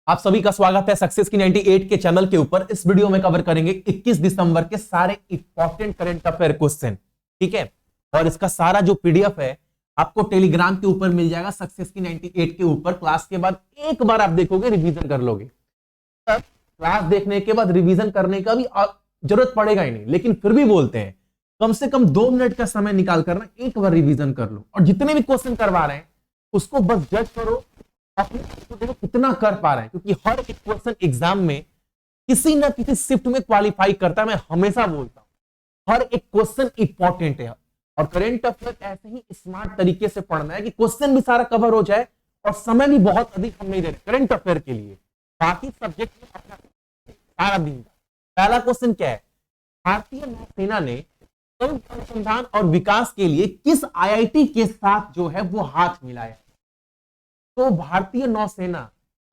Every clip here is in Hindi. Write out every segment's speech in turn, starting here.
आप सभी का स्वागत है सक्सेस की 98 के चैनल के ऊपर। इस वीडियो में कवर करेंगे 21 दिसंबर के सारे इंपॉर्टेंट करंट अफेयर क्वेश्चन, ठीक है। और इसका सारा जो पीडीएफ है आपको टेलीग्राम के ऊपर मिल जाएगा सक्सेस की 98 के ऊपर। क्लास के बाद एक बार आप देखोगे, रिवीजन कर लोगे। तब क्लास देखने के बाद रिवीजन करने का भी जरूरत पड़ेगा ही नहीं, लेकिन फिर भी बोलते हैं कम से कम 2 मिनट का समय निकाल कर ना एक बार रिवीजन कर लो। और जितने भी क्वेश्चन करवा रहे हैं उसको बस जज करो देखो कितना कर पा रहे हैं, क्योंकि हर एक क्वेश्चन एग्जाम में किसी ना किसी शिफ्ट में क्वालिफाई करता है। मैं हमेशा बोलता हूं हर एक क्वेश्चन इंपॉर्टेंट है और करंट अफेयर ऐसे ही स्मार्ट तरीके से पढ़ना है कि क्वेश्चन भी सारा कवर हो जाए और समय भी बहुत अधिक हम नहीं दे रहे करंट अफेयर के लिए। बाकी सब्जेक्ट में अपना सारा दिन का पहला क्वेश्चन क्या है, भारतीय नौसेना ने संयुक्त अनुसंधान और विकास के लिए किस आईआईटी के साथ जो है वो हाथ मिलाया। तो भारतीय नौसेना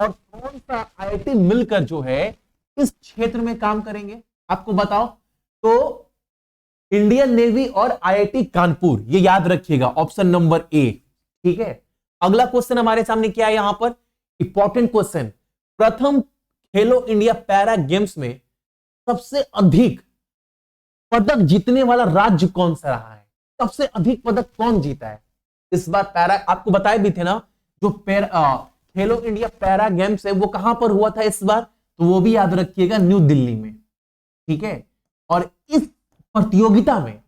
और कौन सा आईआईटी मिलकर जो है इस क्षेत्र में काम करेंगे, आपको बताओ। तो इंडियन नेवी और आईआईटी कानपुर, ये याद रखिएगा, ऑप्शन नंबर ए, ठीक है। अगला क्वेश्चन हमारे सामने क्या है, यहां पर इंपॉर्टेंट क्वेश्चन, प्रथम खेलो इंडिया पैरा गेम्स में सबसे अधिक पदक जीतने वाला राज्य कौन सा रहा है, सबसे अधिक पदक कौन जीता है इस बार पैरा। आपको बताए भी थे ना, जो खेलो इंडिया पैरा गेम्स है वो कहां पर हुआ था इस बार, तो वो भी याद रखिएगा, न्यू दिल्ली में, ठीक है। और इस प्रतियोगिता में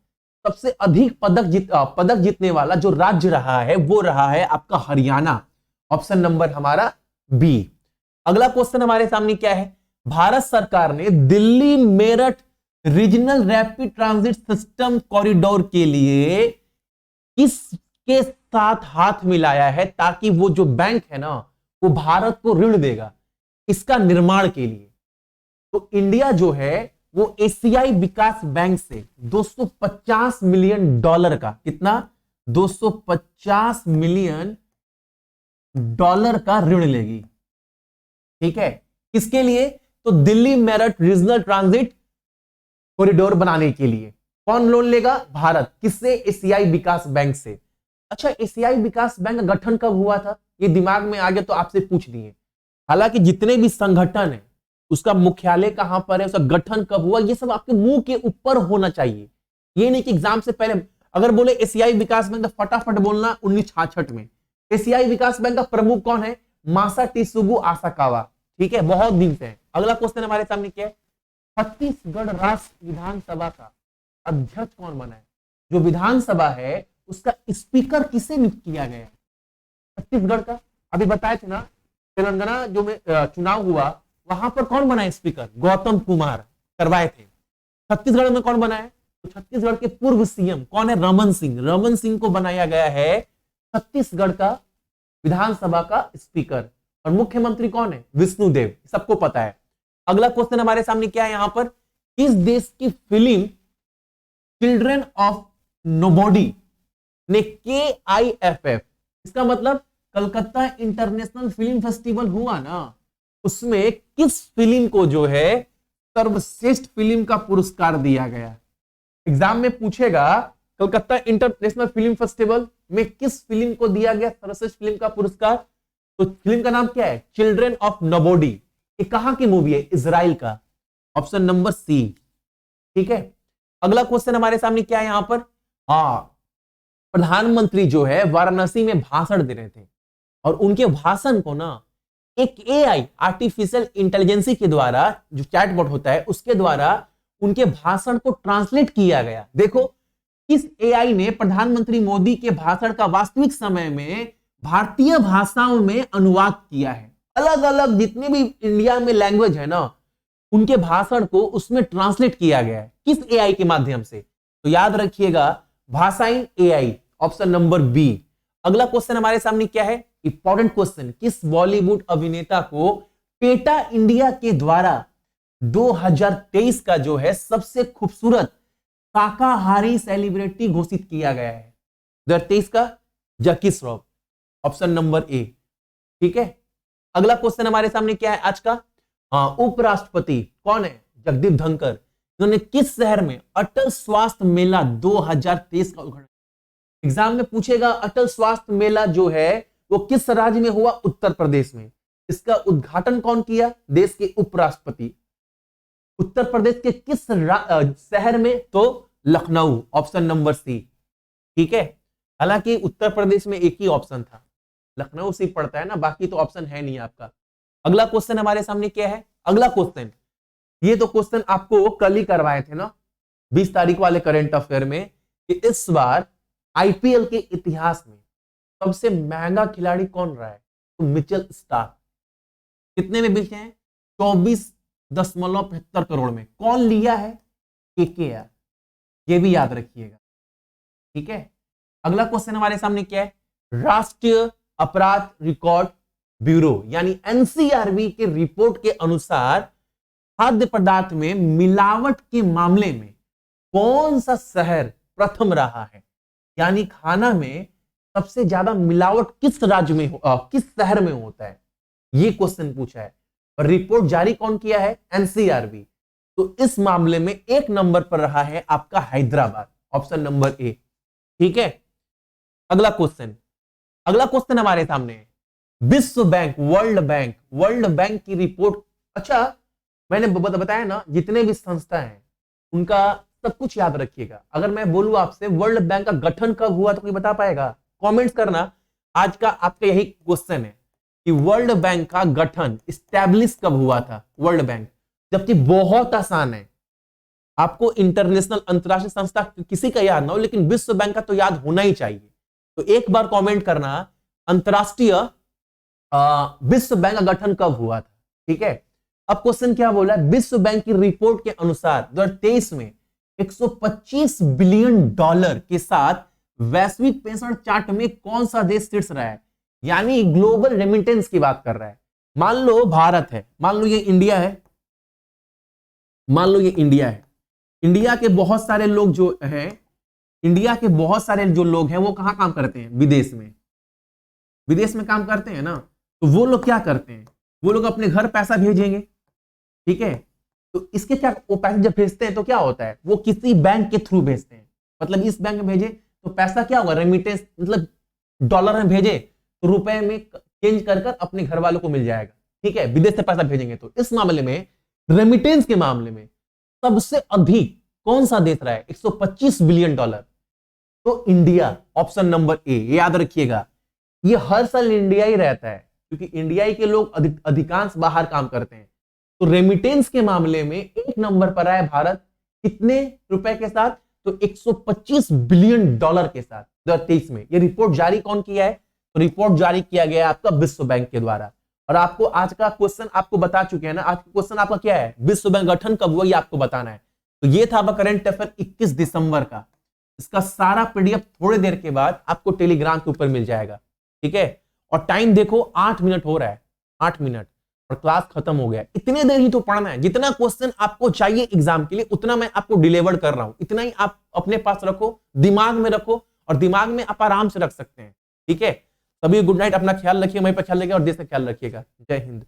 सबसे अधिक पदक जीतने वाला जो राज्य रहा है वो रहा है आपका हरियाणा, ऑप्शन नंबर हमारा बी। अगला क्वेश्चन हमारे सामने क्या है, भारत सरकार ने Delhi Meerut regional rapid transit system corridor के लिए किसके साथ हाथ मिलाया है ताकि वो जो बैंक है ना वो भारत को ऋण देगा इसका निर्माण के लिए। तो इंडिया जो है वो एशियाई विकास बैंक से 250 मिलियन डॉलर का, कितना, 250 मिलियन डॉलर का ऋण लेगी, ठीक है। किसके लिए, तो Delhi Meerut regional transit corridor बनाने के लिए। कौन लोन लेगा, भारत, किससे, एशियाई विकास बैंक से। अच्छा, एशियाई विकास बैंक का गठन कब हुआ था, ये दिमाग में आ गया तो आपसे पूछ दिए। हालांकि जितने भी संगठन है उसका मुख्यालय कहां पर है, उसका गठन कब हुआ, ये सब आपके मुंह के ऊपर होना चाहिए। ये नहीं कि एग्जाम से पहले अगर बोले एशियाई विकास बैंक तो फटाफट बोलना 1966 में। एशियाई विकास बैंक का प्रमुख कौन है, मासाटिसुगु आसाकावा, ठीक है, बहुत दिन से है। अगला क्वेश्चन हमारे सामने क्या है, छत्तीसगढ़ राष्ट्र विधानसभा का अध्यक्ष कौन बना है। जो विधानसभा है उसका स्पीकर किसे नियुक्त किया गया है, छत्तीसगढ़ का। अभी बताए थे ना, तेलंगाना जो में चुनाव हुआ वहां पर कौन बना है स्पीकर, गौतम कुमार करवाए थे। छत्तीसगढ़ में कौन बना है, तो छत्तीसगढ़ के पूर्व सीएम कौन है, रमन सिंह, रमन सिंह को बनाया गया है छत्तीसगढ़ का विधानसभा का स्पीकर। और मुख्यमंत्री कौन है, विष्णुदेव, सबको पता है। अगला क्वेश्चन हमारे सामने क्या है, यहां पर किस देश की फिल्म चिल्ड्रन ऑफ नोबॉडी ने KIFF, इसका मतलब कलकत्ता इंटरनेशनल फिल्म फेस्टिवल हुआ ना, उसमें किस फिल्म को जो है सर्वश्रेष्ठ फिल्म का पुरस्कार दिया गया। एग्जाम में पूछेगा कलकत्ता इंटरनेशनल फिल्म फेस्टिवल में किस फिल्म को दिया गया सर्वश्रेष्ठ फिल्म का पुरस्कार, तो फिल्म का नाम क्या है, चिल्ड्रन ऑफ नोबॉडी। ये कहां की मूवी है, इजराइल का, ऑप्शन नंबर सी, ठीक है। अगला क्वेश्चन हमारे सामने क्या है यहां पर, प्रधानमंत्री जो है वाराणसी में भाषण दे रहे थे और उनके भाषण को ना एक AI आर्टिफिशियल इंटेलिजेंसी के द्वारा, जो चैटबॉट होता है उसके द्वारा उनके भाषण को ट्रांसलेट किया गया। देखो किस AI ने प्रधानमंत्री मोदी के भाषण का वास्तविक समय में भारतीय भाषाओं में अनुवाद किया है। अलग अलग जितने भी इंडिया में लैंग्वेज है ना उनके भाषण को उसमें ट्रांसलेट किया गया है, किस AI के माध्यम से, तो याद रखिएगा भाषाई AI, ऑप्शन नंबर बी। अगला क्वेश्चन हमारे सामने क्या है, इंपॉर्टेंट क्वेश्चन, किस बॉलीवुड अभिनेता को पेटा इंडिया के द्वारा 2023 का जो है सबसे खूबसूरत शाकाहारी सेलिब्रिटी घोषित किया गया है, 2023 का जैकी श्रॉफ, ऑप्शन नंबर ए, ठीक है। अगला क्वेश्चन हमारे सामने क्या है आज का, उपराष्ट्रपति कौन है, जगदीप धनखड़, इन्होंने किस शहर में अटल स्वास्थ्य मेला 2023 का उद्घाटन। एग्जाम में पूछेगा अटल स्वास्थ्य मेला जो है वो किस राज्य में हुआ, उत्तर प्रदेश में। इसका उद्घाटन कौन किया? देश के उपराष्ट्रपति। उत्तर प्रदेश के किस शहर में? तो लखनऊ, ऑप्शन नंबर सी। ठीक है, हालांकि उत्तर प्रदेश में एक ही ऑप्शन था, लखनऊ से पड़ता है ना, बाकी तो ऑप्शन है नहीं आपका। अगला क्वेश्चन हमारे सामने क्या है? अगला क्वेश्चन, ये तो क्वेश्चन आपको कल ही करवाए थे ना 20 तारीख वाले करंट अफेयर में, कि इस बार आईपीएल के इतिहास में सबसे महंगा खिलाड़ी कौन रहा है? तो मिचेल स्टार्क। कितने में बेचे हैं? 24.75 करोड़ में। कौन लिया है? केकेआर। ये भी याद रखिएगा। ठीक है, अगला क्वेश्चन हमारे सामने क्या है? राष्ट्रीय अपराध रिकॉर्ड ब्यूरो यानी एनसीआरबी के रिपोर्ट के अनुसार खाद्य पदार्थ में मिलावट के मामले में कौन सा शहर प्रथम रहा है? यानी खाना में सबसे ज्यादा मिलावट किस राज्य में किस शहर में होता है? ये क्वेश्चन पूछा है और रिपोर्ट जारी कौन किया है? एनसीआरबी। तो इस मामले में 1 नंबर पर रहा है आपका हैदराबाद, ऑप्शन नंबर ए। ठीक है, अगला क्वेश्चन हमारे सामने है विश्व बैंक, वर्ल्ड बैंक की रिपोर्ट। अच्छा, मैंने बताया ना, जितने भी संस्था हैं उनका सब कुछ याद रखिएगा। अगर मैं बोलूं आपसे वर्ल्ड बैंक का गठन कब हुआ तो कोई बता पाएगा? कमेंट्स करना। आज का आपका यही क्वेश्चन है कि वर्ल्ड बैंक का गठन इस्टेब्लिश कब हुआ था? वर्ल्ड बैंक, जबकि बहुत आसान है, आपको इंटरनेशनल अंतरराष्ट्रीय संस्था किसी का याद ना हो, लेकिन विश्व बैंक का तो याद होना ही चाहिए। तो एक बार कमेंट करना, अंतरराष्ट्रीय विश्व बैंक का गठन कब हुआ था? ठीक है, अब क्वेश्चन क्या बोला? विश्व बैंक की रिपोर्ट के अनुसार 2023 में 125 बिलियन डॉलर के साथ वैश्विक पेंशन चार्ट में कौन सा देश शीर्ष रहा है? यानी ग्लोबल रेमिटेंस की बात कर रहा है। मान लो भारत है, मान लो ये इंडिया है, मान लो ये इंडिया है। इंडिया के बहुत सारे लोग जो हैं, इंडिया के बहुत सारे जो लोग हैं वो कहां काम करते हैं? विदेश में काम करते हैं ना। तो वो लोग क्या करते हैं? वो लोग अपने घर पैसा भेजेंगे। ठीक है, तो इसके क्या, वो पैसे जब भेजते हैं तो क्या होता है? वो किसी बैंक के थ्रू भेजते हैं, मतलब इस बैंक में भेजे तो पैसा क्या होगा? रेमिटेंस, मतलब डॉलर में भेजे तो रुपए में चेंज कर अपने घर वालों को मिल जाएगा। ठीक है, विदेश से पैसा भेजेंगे तो इस मामले में, रेमिटेंस के मामले में सबसे अधिक कौन सा देश रहा है? 125 बिलियन डॉलर। तो इंडिया, ऑप्शन नंबर ए। याद रखिएगा, ये हर साल इंडिया ही रहता है क्योंकि इंडिया के लोग अधिकांश बाहर काम करते हैं। तो रेमिटेंस के मामले में 1 नंबर पर आया भारत। कितने रुपए के साथ? तो 125 बिलियन डॉलर के साथ 2023 में। ये रिपोर्ट जारी कौन किया है? तो रिपोर्ट जारी किया गया है आपका विश्व बैंक के द्वारा। और आपको आज का क्वेश्चन आपको बता चुके हैं ना, आज का क्वेश्चन आपका क्या है? विश्व बैंक गठन कब हुआ ये आपको बताना है। तो ये था आपका करंट अफेयर 21 दिसंबर का। इसका सारा पीडीएफ थोड़ी देर के बाद आपको टेलीग्राम के ऊपर मिल जाएगा। ठीक है, और टाइम देखो 8 मिनट हो रहा है, 8 मिनट, और क्लास खत्म हो गया। इतने देर ही तो पढ़ना है, जितना क्वेश्चन आपको चाहिए एग्जाम के लिए उतना मैं आपको डिलीवर कर रहा हूं। इतना ही आप अपने पास रखो, दिमाग में रखो, और दिमाग में आप आराम से रख सकते हैं। ठीक है, सभी गुड नाइट, अपना ख्याल रखिए, मेरे पर ख्याल रखिएगा और देश का ख्याल रखिएगा। जय हिंद।